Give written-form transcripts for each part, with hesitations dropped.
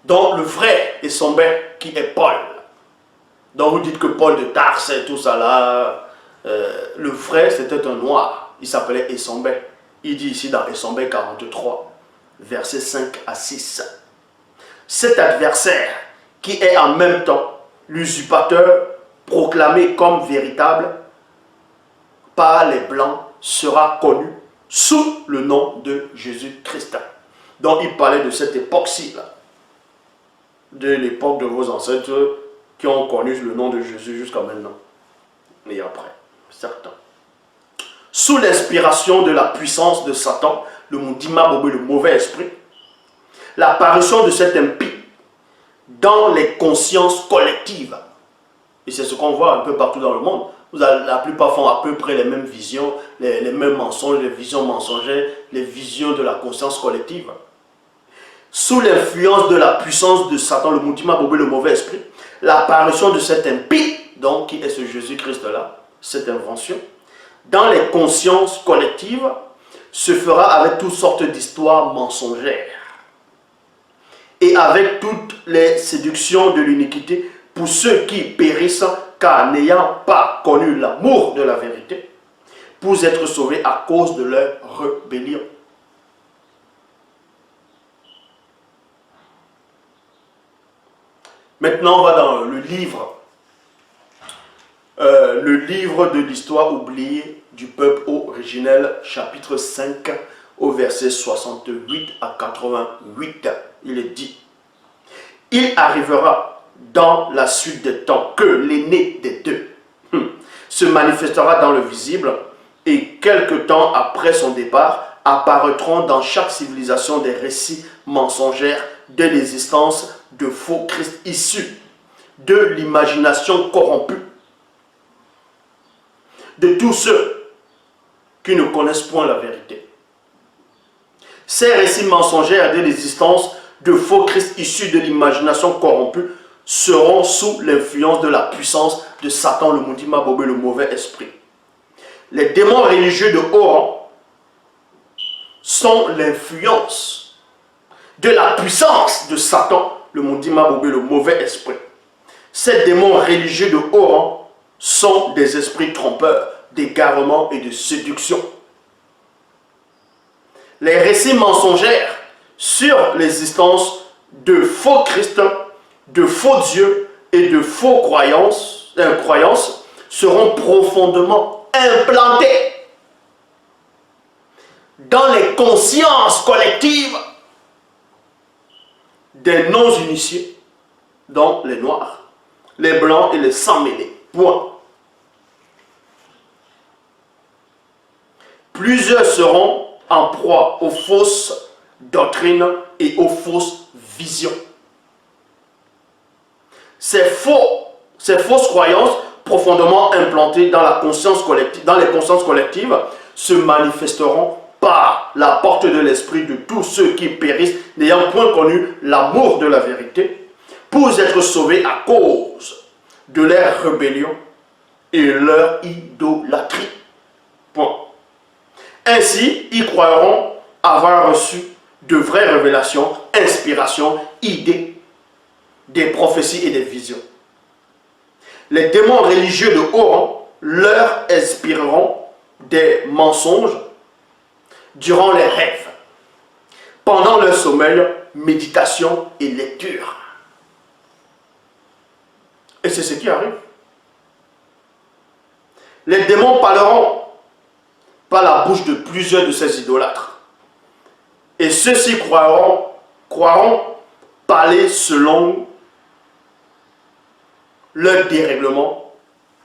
Donc le vrai Esombé qui est Paul. Donc vous dites que Paul de Tarse et tout ça là, le vrai c'était un noir, il s'appelait Esombé. Il dit ici dans Esombé 43, versets 5 à 6. Cet adversaire qui est en même temps l'usurpateur proclamé comme véritable par les Blancs sera connu sous le nom de Jésus-Christ. Donc il parlait de cette époque-ci, de l'époque de vos ancêtres qui ont connu le nom de Jésus jusqu'à maintenant. Et après, certains. Sous l'inspiration de la puissance de Satan, le Mundima Bobé, le mauvais esprit, l'apparition de cet impie dans les consciences collectives. Et c'est ce qu'on voit un peu partout dans le monde. La plupart font à peu près les mêmes visions, les mêmes mensonges, les visions mensongères, les visions de la conscience collective. Sous l'influence de la puissance de Satan, le Mundima Bobé, le mauvais esprit, l'apparition de cet impie, donc qui est ce Jésus-Christ-là, cette invention, dans les consciences collectives, se fera avec toutes sortes d'histoires mensongères et avec toutes les séductions de l'iniquité pour ceux qui périssent, car n'ayant pas connu l'amour de la vérité, pour être sauvés à cause de leur rébellion. Maintenant, on va dans le livre de l'histoire oubliée du peuple originel, chapitre 5, au verset 68 à 88. Il est dit: il arrivera dans la suite des temps que l'aîné des deux se manifestera dans le visible, et quelque temps après son départ apparaîtront dans chaque civilisation des récits mensongers de l'existence de faux Christ issus de l'imagination corrompue de tous ceux qui ne connaissent point la vérité. Ces récits mensongers de l'existence de faux Christ issus de l'imagination corrompue seront sous l'influence de la puissance de Satan, le Mundima Bobé, le mauvais esprit. Les démons religieux de haut rang sont l'influence de la puissance de Satan, le Mundima Bobé, le mauvais esprit. Ces démons religieux de haut rang sont des esprits trompeurs, d'égarement et de séduction. Les récits mensongers sur l'existence de faux Christ, de faux dieux et de faux croyances seront profondément implantés dans les consciences collectives des non-initiés, dont les noirs, les blancs et les sans-mêlés. Point. Plusieurs seront en proie aux fausses doctrines et aux fausses visions. Ces fausses croyances profondément implantées dans la conscience collective, dans les consciences collectives, se manifesteront par la porte de l'esprit de tous ceux qui périssent, n'ayant point connu l'amour de la vérité, pour être sauvés à cause de leur rébellion et leur idolâtrie. Point. Ainsi, ils croiront avoir reçu de vraies révélations, inspirations, idées, des prophéties et des visions. Les démons religieux de haut rang leur inspireront des mensonges durant les rêves, pendant leur sommeil, méditation et lecture. Et c'est ce qui arrive. Les démons parleront par la bouche de plusieurs de ces idolâtres. Et ceux-ci croiront parler selon leur dérèglement,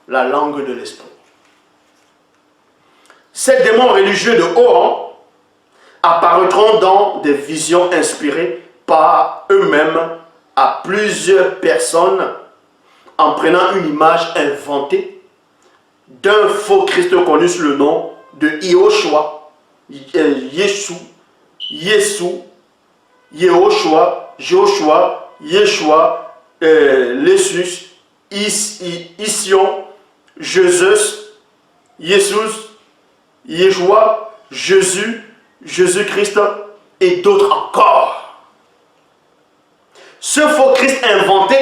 la langue de l'esprit. Ces démons religieux de haut rang apparaîtront dans des visions inspirées par eux-mêmes à plusieurs personnes en prenant une image inventée d'un faux Christ connu sous le nom de Yahushua, Yeshua, Joshua, Yeshua, Lessus, Ision, Jésus, Yeshua, Jésus-Christ et d'autres encore. Ce faux Christ inventé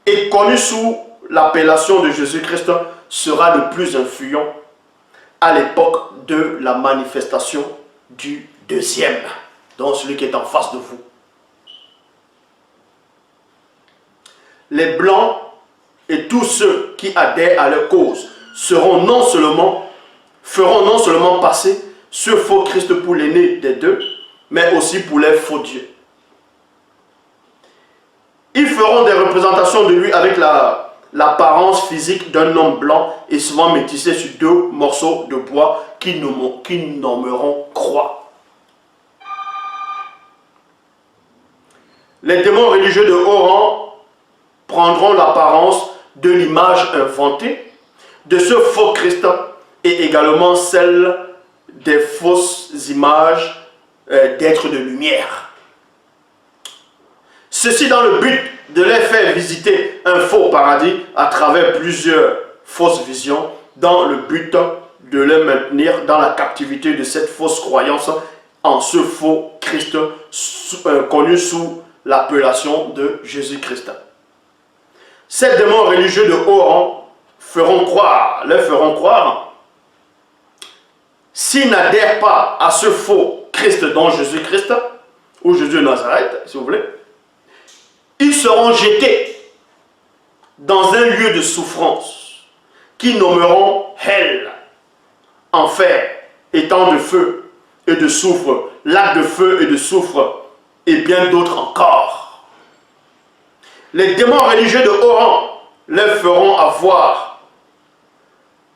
et connu sous l'appellation de Jésus-Christ sera le plus influent à l'époque de la manifestation du deuxième, donc celui qui est en face de vous. Les Blancs et tous ceux qui adhèrent à leur cause feront non seulement passer ce faux Christ pour l'aîné des deux, mais aussi pour les faux dieux. Ils feront des représentations de lui avec l'apparence physique d'un homme blanc et souvent métissé sur deux morceaux de bois qu'ils nommeront croix. Les démons religieux de haut rang prendront l'apparence de l'image inventée de ce faux Christ et également celle des fausses images d'êtres de lumière. Ceci dans le but de les faire visiter un faux paradis à travers plusieurs fausses visions, dans le but de les maintenir dans la captivité de cette fausse croyance en ce faux Christ connu sous l'appellation de Jésus-Christ. Ces démons religieux de haut rang leur feront croire, s'ils n'adhèrent pas à ce faux Christ dont Jésus-Christ, ou Jésus de Nazareth, si vous voulez, ils seront jetés dans un lieu de souffrance qu'ils nommeront hell, enfer, étang de feu et de soufre, lac de feu et de soufre, et bien d'autres encore. Les démons religieux de haut rang leur feront avoir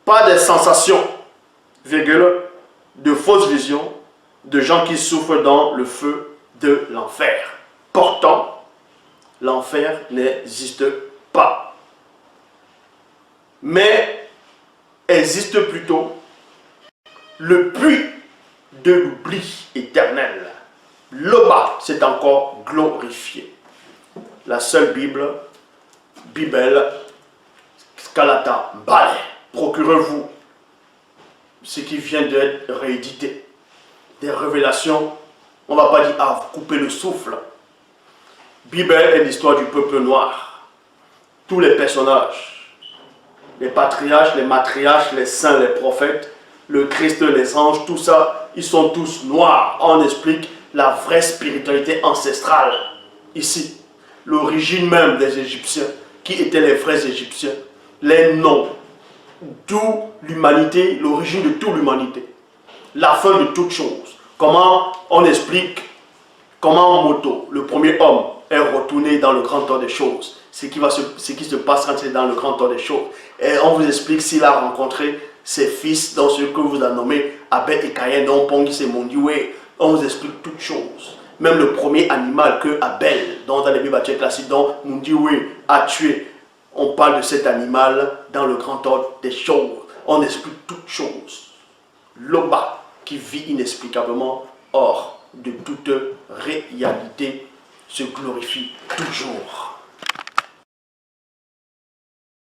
pas des sensations, de fausses visions de gens qui souffrent dans le feu de l'enfer. Pourtant, l'enfer n'existe pas, mais existe plutôt le puits de l'oubli éternel. Là-bas, c'est encore glorifié. La seule Bible, Scalata, Balai, procurez-vous ce qui vient d'être réédité. Des révélations, on ne va pas dire, ah, vous coupez le souffle. Bible est l'histoire du peuple noir. Tous les personnages, les patriarches, les matriarches, les saints, les prophètes, le Christ, les anges, tout ça, ils sont tous noirs. On explique la vraie spiritualité ancestrale ici. L'origine même des Égyptiens, qui étaient les vrais Égyptiens, les noms, d'où l'humanité, l'origine de toute l'humanité, la fin de toute chose. Comment on explique, comment Moto, le premier homme, est retourné dans le grand temps des choses, ce qui se passe quand c'est dans le grand temps des choses. Et on vous explique s'il a rencontré ses fils dans ce que vous avez nommé Abel et Caïn, dont Pongi s'est mondié. On vous explique toutes choses. Même le premier animal que Abel, dans les Bibles classiques, dont Mundiwe a tué, on parle de cet animal dans le grand ordre des choses. On explique toutes choses. L'Oba qui vit inexplicablement hors de toute réalité se glorifie toujours.